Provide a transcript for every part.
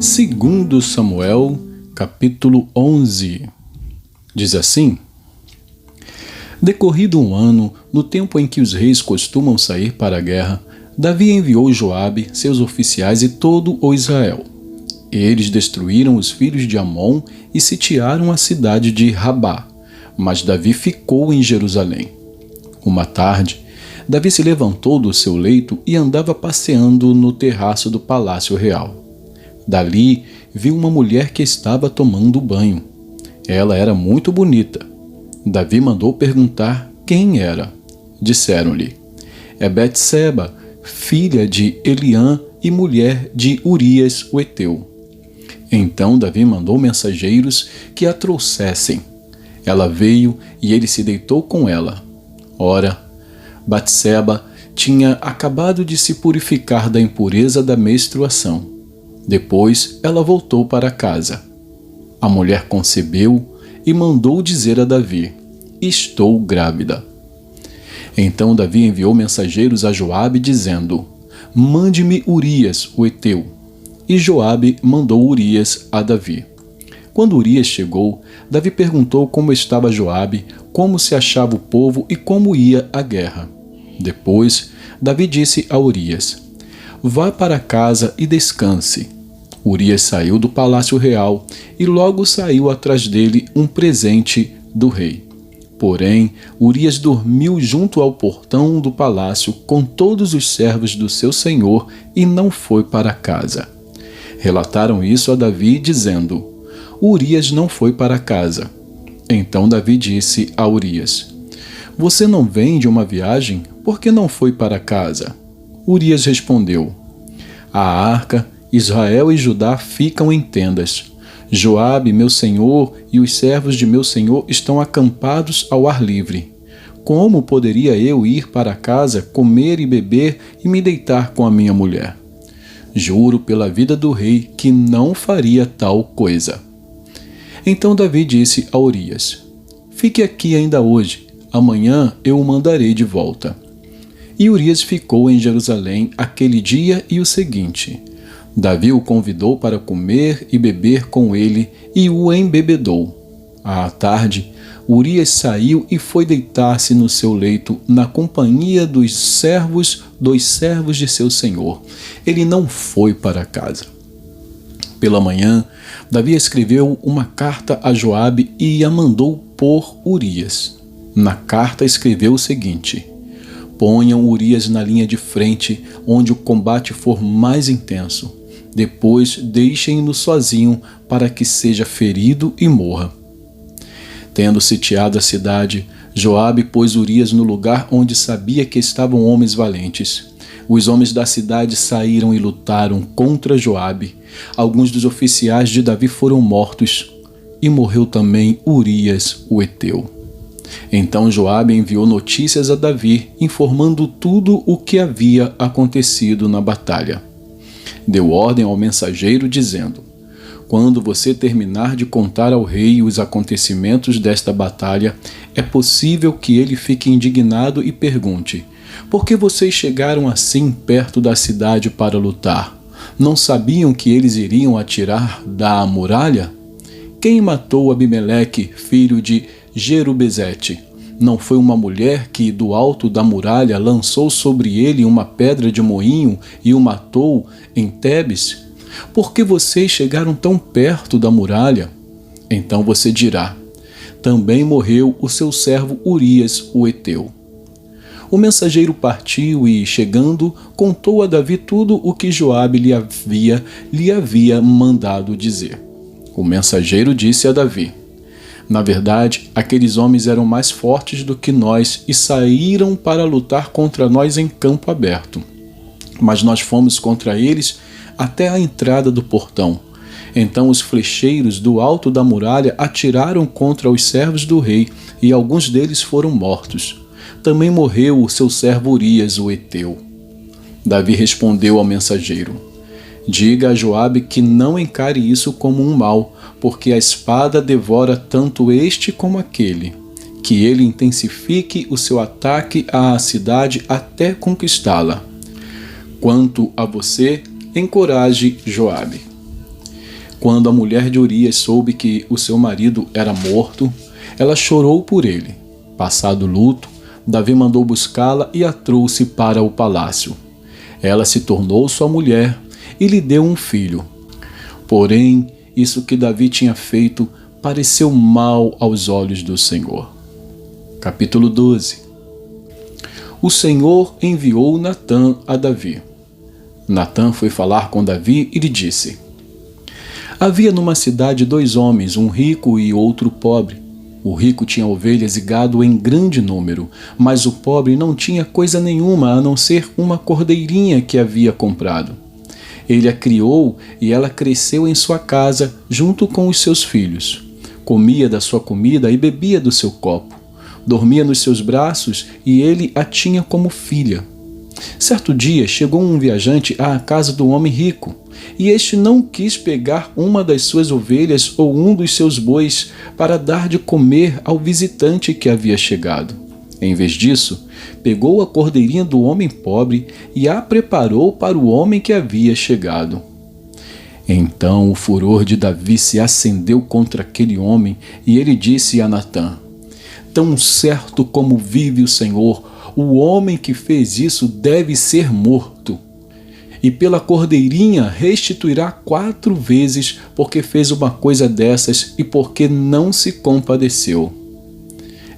Segundo Samuel, capítulo 11, diz assim: Decorrido um ano, no tempo em que os reis costumam sair para a guerra, Davi enviou Joabe, seus oficiais e todo o Israel. Eles destruíram os filhos de Amon e sitiaram a cidade de Rabá, mas Davi ficou em Jerusalém. Uma tarde, Davi se levantou do seu leito e andava passeando no terraço do palácio real. Dali, viu uma mulher que estava tomando banho. Ela era muito bonita. Davi mandou perguntar quem era. Disseram-lhe: É Betseba, filha de Eliã e mulher de Urias o Heteu. Então Davi mandou mensageiros que a trouxessem. Ela veio e ele se deitou com ela. Ora, Betseba tinha acabado de se purificar da impureza da menstruação. Depois ela voltou para casa. A mulher concebeu e mandou dizer a Davi: Estou grávida. Então Davi enviou mensageiros a Joabe dizendo: Mande-me Urias o Heteu. E Joabe mandou Urias a Davi. Quando Urias chegou, Davi perguntou como estava Joabe, como se achava o povo e como ia a guerra. Depois, Davi disse a Urias: Vá para casa e descanse. Urias saiu do palácio real e logo saiu atrás dele um presente do rei. Porém, Urias dormiu junto ao portão do palácio com todos os servos do seu senhor e não foi para casa. Relataram isso a Davi, dizendo: Urias não foi para casa. Então Davi disse a Urias: Você não vem de uma viagem? Por que não foi para casa? Urias respondeu: A arca, Israel e Judá ficam em tendas. Joabe, meu senhor, e os servos de meu senhor estão acampados ao ar livre. Como poderia eu ir para casa, comer e beber e me deitar com a minha mulher? Juro pela vida do rei que não faria tal coisa. Então Davi disse a Urias: Fique aqui ainda hoje, amanhã eu o mandarei de volta. E Urias ficou em Jerusalém aquele dia e o seguinte. Davi o convidou para comer e beber com ele e o embebedou. À tarde, Urias saiu e foi deitar-se no seu leito na companhia dos servos de seu senhor. Ele não foi para casa. Pela manhã, Davi escreveu uma carta a Joabe e a mandou por Urias. Na carta escreveu o seguinte: Ponham Urias na linha de frente, onde o combate for mais intenso. Depois deixem-no sozinho para que seja ferido e morra. Tendo sitiado a cidade, Joabe pôs Urias no lugar onde sabia que estavam homens valentes. Os homens da cidade saíram e lutaram contra Joabe. Alguns dos oficiais de Davi foram mortos, e morreu também Urias o Heteu. Então Joabe enviou notícias a Davi, informando tudo o que havia acontecido na batalha. Deu ordem ao mensageiro, dizendo: Quando você terminar de contar ao rei os acontecimentos desta batalha, é possível que ele fique indignado e pergunte: Por que vocês chegaram assim perto da cidade para lutar? Não sabiam que eles iriam atirar da muralha? Quem matou Abimeleque, filho de Jerubezete? Não foi uma mulher que, do alto da muralha, lançou sobre ele uma pedra de moinho e o matou em Tebes? Por que vocês chegaram tão perto da muralha? Então você dirá: Também morreu o seu servo Urias o Heteu. O mensageiro partiu e, chegando, contou a Davi tudo o que Joabe lhe havia mandado dizer. O mensageiro disse a Davi: Na verdade, aqueles homens eram mais fortes do que nós e saíram para lutar contra nós em campo aberto. Mas nós fomos contra eles até a entrada do portão. Então os flecheiros do alto da muralha atiraram contra os servos do rei e alguns deles foram mortos. Também morreu o seu servo Urias o Heteu. Davi respondeu ao mensageiro: Diga a Joabe que não encare isso como um mal, porque a espada devora tanto este como aquele. Que ele intensifique o seu ataque à cidade até conquistá-la. Quanto a você, encoraje Joabe. Quando a mulher de Urias soube que o seu marido era morto, ela chorou por ele. Passado o luto, Davi mandou buscá-la e a trouxe para o palácio. Ela se tornou sua mulher e lhe deu um filho. Porém, isso que Davi tinha feito pareceu mal aos olhos do Senhor. Capítulo 12. O Senhor enviou Natã a Davi. Natã foi falar com Davi e lhe disse: Havia numa cidade 2 homens, um rico e outro pobre. O rico tinha ovelhas e gado em grande número, mas o pobre não tinha coisa nenhuma a não ser uma cordeirinha que havia comprado. Ele a criou e ela cresceu em sua casa junto com os seus filhos. Comia da sua comida e bebia do seu copo. Dormia nos seus braços e ele a tinha como filha. Certo dia chegou um viajante à casa do homem rico, e este não quis pegar uma das suas ovelhas ou um dos seus bois para dar de comer ao visitante que havia chegado. Em vez disso, pegou a cordeirinha do homem pobre e a preparou para o homem que havia chegado. Então o furor de Davi se acendeu contra aquele homem, e ele disse a Natã: Tão certo como vive o Senhor, o homem que fez isso deve ser morto. E pela cordeirinha restituirá 4 vezes, porque fez uma coisa dessas e porque não se compadeceu.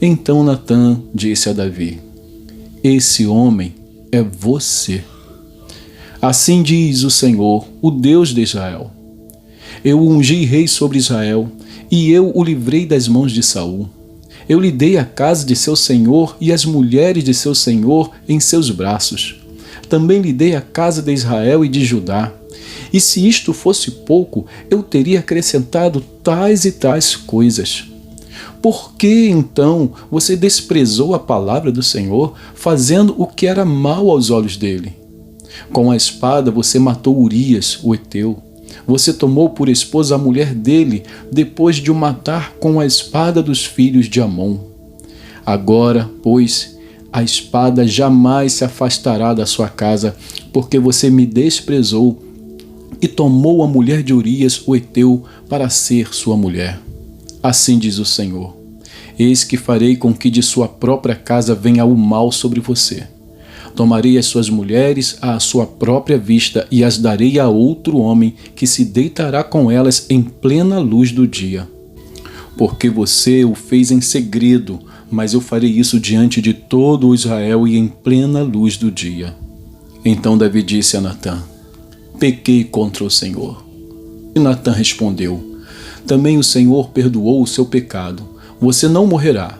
Então Natã disse a Davi: Esse homem é você. Assim diz o Senhor, o Deus de Israel: Eu o ungi rei sobre Israel, e eu o livrei das mãos de Saul. Eu lhe dei a casa de seu senhor e as mulheres de seu senhor em seus braços. Também lhe dei a casa de Israel e de Judá. E se isto fosse pouco, eu teria acrescentado tais e tais coisas. Por que, então, você desprezou a palavra do Senhor, fazendo o que era mal aos olhos dele? Com a espada você matou Urias, o heteu. Você tomou por esposa a mulher dele, depois de o matar com a espada dos filhos de Amon. Agora, pois, a espada jamais se afastará da sua casa, porque você me desprezou e tomou a mulher de Urias, o heteu, para ser sua mulher. Assim diz o Senhor: Eis que farei com que de sua própria casa venha o mal sobre você. Tomarei as suas mulheres à sua própria vista e as darei a outro homem que se deitará com elas em plena luz do dia. Porque você o fez em segredo, mas eu farei isso diante de todo o Israel e em plena luz do dia. Então Davi disse a Natã: Pequei contra o Senhor. E Natã respondeu: Também o Senhor perdoou o seu pecado. Você não morrerá,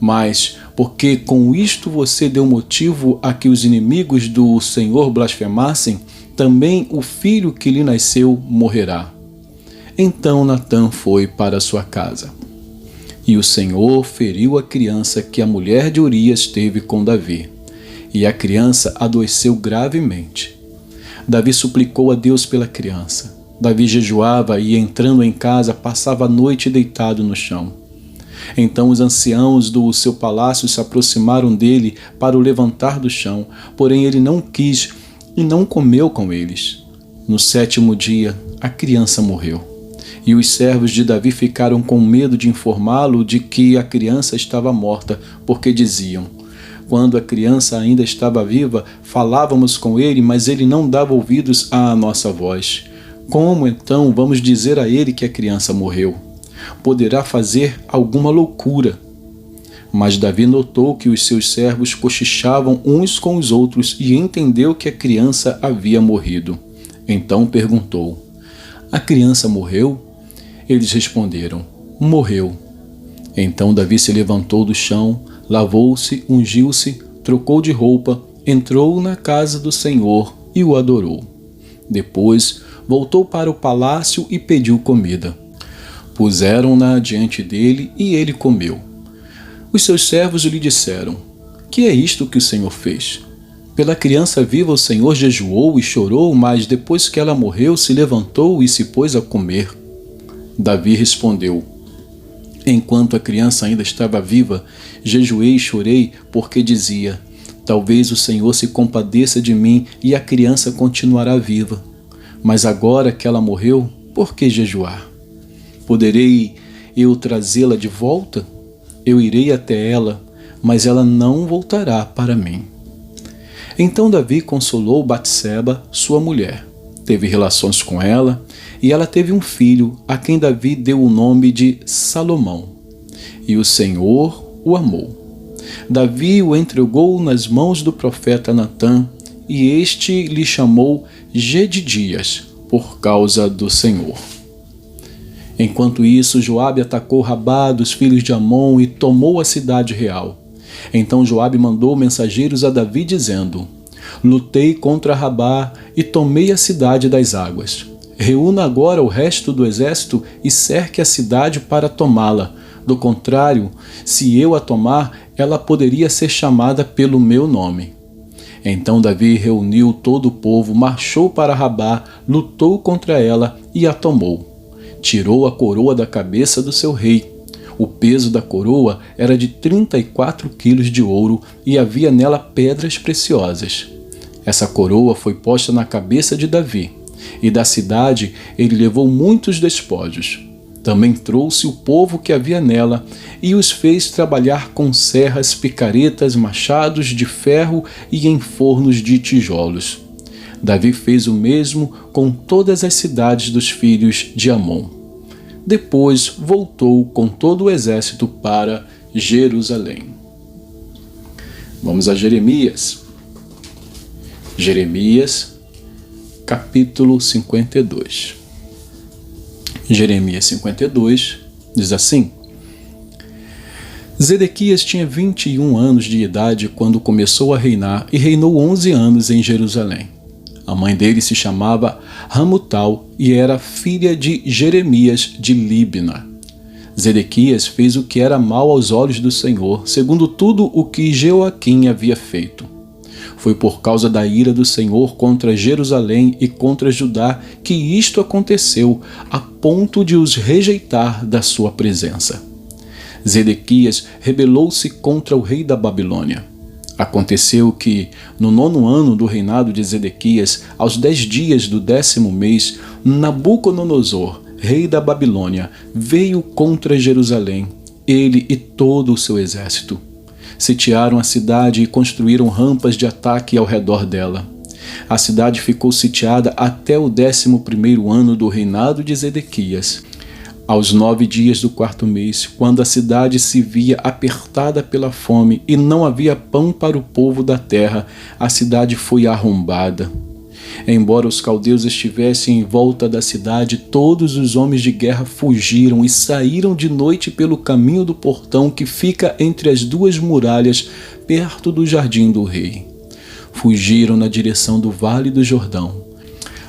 mas porque com isto você deu motivo a que os inimigos do Senhor blasfemassem, também o filho que lhe nasceu morrerá. Então Natã foi para sua casa. E o Senhor feriu a criança que a mulher de Urias teve com Davi, e a criança adoeceu gravemente. Davi suplicou a Deus pela criança. Davi jejuava e, entrando em casa, passava a noite deitado no chão. Então os anciãos do seu palácio se aproximaram dele para o levantar do chão, porém ele não quis e não comeu com eles. No 7º dia, a criança morreu. E os servos de Davi ficaram com medo de informá-lo de que a criança estava morta, porque diziam: Quando a criança ainda estava viva, falávamos com ele, mas ele não dava ouvidos à nossa voz. Como então vamos dizer a ele que a criança morreu? Poderá fazer alguma loucura. Mas Davi notou que os seus servos cochichavam uns com os outros e entendeu que a criança havia morrido. Então perguntou: A criança morreu? Eles responderam: Morreu. Então Davi se levantou do chão, lavou-se, ungiu-se, trocou de roupa, entrou na casa do Senhor e o adorou. Depois voltou para o palácio e pediu comida. Puseram-na diante dele e ele comeu. Os seus servos lhe disseram: Que é isto que o Senhor fez? Pela criança viva o Senhor jejuou e chorou, mas depois que ela morreu, se levantou e se pôs a comer. Davi respondeu: enquanto a criança ainda estava viva, jejuei e chorei, porque dizia: talvez o Senhor se compadeça de mim e a criança continuará viva. Mas agora que ela morreu, por que jejuar? Poderei eu trazê-la de volta? Eu irei até ela, mas ela não voltará para mim. Então Davi consolou Batseba, sua mulher. Teve relações com ela, e ela teve um filho, a quem Davi deu o nome de Salomão. E o Senhor o amou. Davi o entregou nas mãos do profeta Natã, e este lhe chamou Jedidias, por causa do Senhor. Enquanto isso, Joabe atacou Rabá dos filhos de Amon e tomou a cidade real. Então Joabe mandou mensageiros a Davi dizendo: lutei contra Rabá e tomei a cidade das águas. Reúna agora o resto do exército e cerque a cidade para tomá-la. Do contrário, se eu a tomar, ela poderia ser chamada pelo meu nome. Então Davi reuniu todo o povo, marchou para Rabá, lutou contra ela e a tomou. Tirou a coroa da cabeça do seu rei. O peso da coroa era de 34 quilos de ouro e havia nela pedras preciosas. Essa coroa foi posta na cabeça de Davi, e da cidade ele levou muitos despojos. Também trouxe o povo que havia nela e os fez trabalhar com serras, picaretas, machados de ferro e em fornos de tijolos. Davi fez o mesmo com todas as cidades dos filhos de Amon. Depois voltou com todo o exército para Jerusalém. Vamos a Jeremias. Jeremias, capítulo 52. Jeremias 52 diz assim: Zedequias tinha 21 anos de idade quando começou a reinar e reinou 11 anos em Jerusalém. A mãe dele se chamava Hamutal e era filha de Jeremias de Líbna. Zedequias fez o que era mal aos olhos do Senhor, segundo tudo o que Jeoaquim havia feito. Foi por causa da ira do Senhor contra Jerusalém e contra Judá que isto aconteceu, a ponto de os rejeitar da sua presença. Zedequias rebelou-se contra o rei da Babilônia. Aconteceu que, no 9º ano do reinado de Zedequias, aos 10 dias do 10º mês, Nabucodonosor, rei da Babilônia, veio contra Jerusalém, ele e todo o seu exército. Sitiaram a cidade e construíram rampas de ataque ao redor dela. A cidade ficou sitiada até o 11º ano do reinado de Zedequias. Aos 9 dias do 4º mês, quando a cidade se via apertada pela fome e não havia pão para o povo da terra, a cidade foi arrombada. Embora os caldeus estivessem em volta da cidade, todos os homens de guerra fugiram e saíram de noite pelo caminho do portão que fica entre as duas muralhas, perto do jardim do rei. Fugiram na direção do vale do Jordão.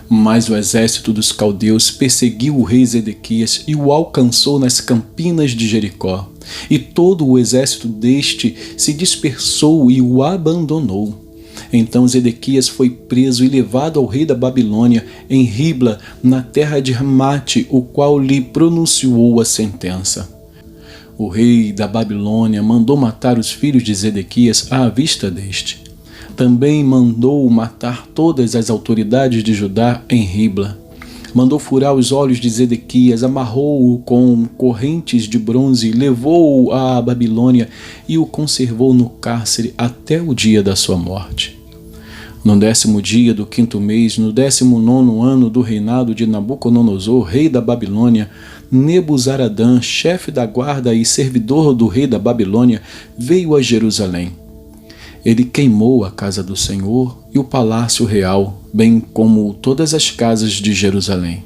Mas o exército dos caldeus perseguiu o rei Zedequias e o alcançou nas campinas de Jericó. E todo o exército deste se dispersou e o abandonou. Então Zedequias foi preso e levado ao rei da Babilônia em Ribla, na terra de Ramate, o qual lhe pronunciou a sentença. O rei da Babilônia mandou matar os filhos de Zedequias à vista deste. Também mandou matar todas as autoridades de Judá em Ribla. Mandou furar os olhos de Zedequias, amarrou-o com correntes de bronze, levou-o à Babilônia e o conservou no cárcere até o dia da sua morte. No 10º dia do 5º mês, no 19º ano do reinado de Nabucodonosor, rei da Babilônia, Nebuzaradã, chefe da guarda e servidor do rei da Babilônia, veio a Jerusalém. Ele queimou a casa do Senhor e o palácio real, bem como todas as casas de Jerusalém.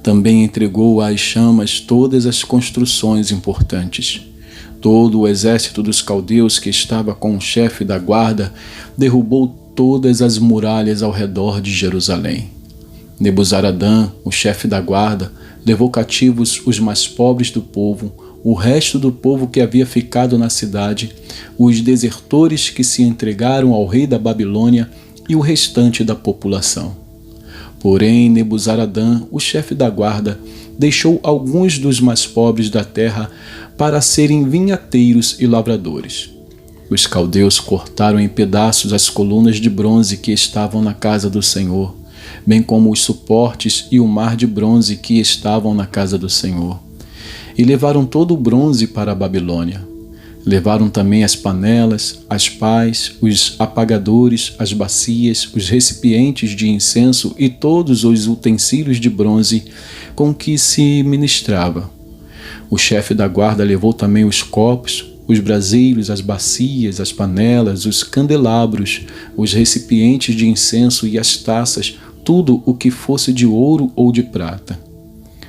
Também entregou às chamas todas as construções importantes. Todo o exército dos caldeus que estava com o chefe da guarda derrubou todas as muralhas ao redor de Jerusalém. Nebuzaradã, o chefe da guarda, levou cativos os mais pobres do povo, o resto do povo que havia ficado na cidade, os desertores que se entregaram ao rei da Babilônia e o restante da população. Porém, Nebuzaradã, o chefe da guarda, deixou alguns dos mais pobres da terra para serem vinhateiros e lavradores. Os caldeus cortaram em pedaços as colunas de bronze que estavam na casa do Senhor, bem como os suportes e o mar de bronze que estavam na casa do Senhor. E levaram todo o bronze para a Babilônia. Levaram também as panelas, as pás, os apagadores, as bacias, os recipientes de incenso e todos os utensílios de bronze com que se ministrava. O chefe da guarda levou também os copos, os braseiros, as bacias, as panelas, os candelabros, os recipientes de incenso e as taças, tudo o que fosse de ouro ou de prata.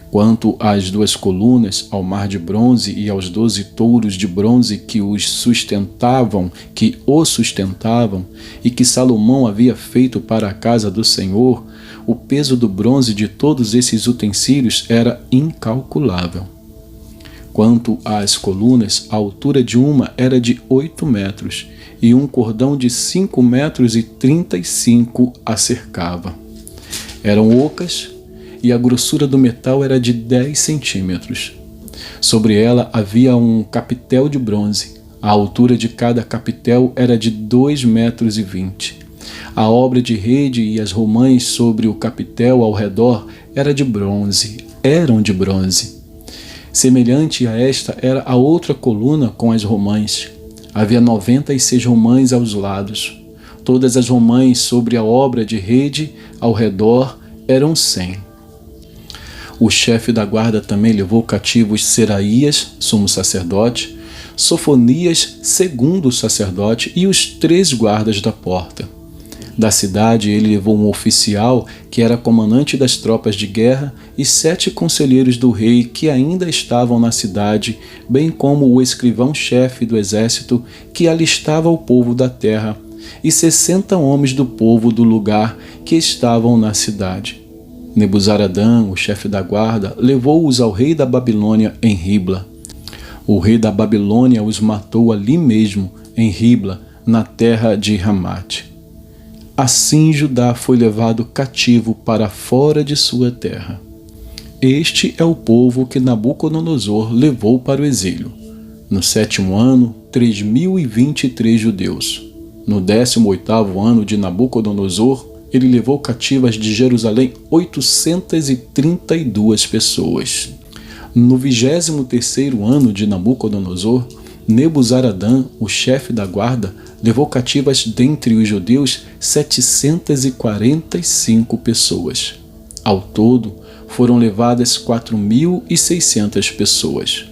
Quanto às 2 colunas, ao mar de bronze e aos 12 touros de bronze que o sustentavam e que Salomão havia feito para a casa do Senhor, o peso do bronze de todos esses utensílios era incalculável. Quanto às colunas, a altura de uma era de 8 metros, e um cordão de 5,35 metros a cercava. Eram ocas, e a grossura do metal era de 10 centímetros. Sobre ela havia um capitel de bronze. A altura de cada capitel era de 2,20 metros. A obra de rede e as romãs sobre o capitel ao redor eram de bronze. Semelhante a esta era a outra coluna com as romãs. Havia 96 romãs aos lados. Todas as romãs sobre a obra de rede ao redor eram 100. O chefe da guarda também levou cativos Seraías, sumo sacerdote, Sofonias, segundo sacerdote, e os 3 guardas da porta. Da cidade ele levou um oficial que era comandante das tropas de guerra e 7 conselheiros do rei que ainda estavam na cidade, bem como o escrivão-chefe do exército que alistava o povo da terra e 60 homens do povo do lugar que estavam na cidade. Nebuzaradã, o chefe da guarda, levou-os ao rei da Babilônia em Ribla. O rei da Babilônia os matou ali mesmo, em Ribla, na terra de Ramate. Assim Judá foi levado cativo para fora de sua terra. Este é o povo que Nabucodonosor levou para o exílio. No 7º ano, 3.023 judeus. No 18º ano de Nabucodonosor, ele levou cativas de Jerusalém 832 pessoas. No 23º ano de Nabucodonosor, Nebuzaradã, o chefe da guarda, levou cativas dentre os judeus 745 pessoas. Ao todo, foram levadas 4.600 pessoas.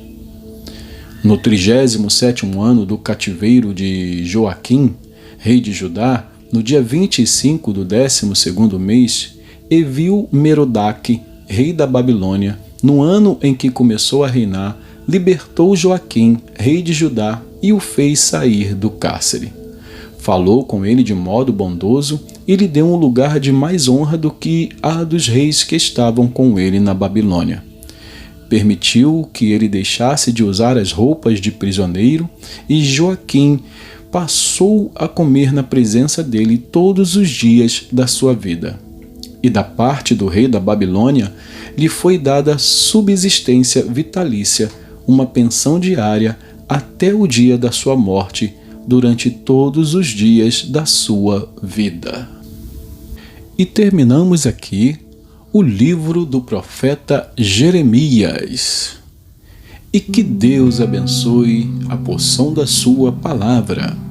No 37º ano do cativeiro de Joaquim, rei de Judá, no dia 25 do 12º mês, Evil-Merodach, rei da Babilônia, no ano em que começou a reinar, libertou Joaquim, rei de Judá, e o fez sair do cárcere. Falou com ele de modo bondoso e lhe deu um lugar de mais honra do que a dos reis que estavam com ele na Babilônia. Permitiu que ele deixasse de usar as roupas de prisioneiro, e Joaquim passou a comer na presença dele todos os dias da sua vida. E da parte do rei da Babilônia lhe foi dada subsistência vitalícia, uma pensão diária até o dia da sua morte, durante todos os dias da sua vida. E terminamos aqui o livro do profeta Jeremias. E que Deus abençoe a porção da sua palavra.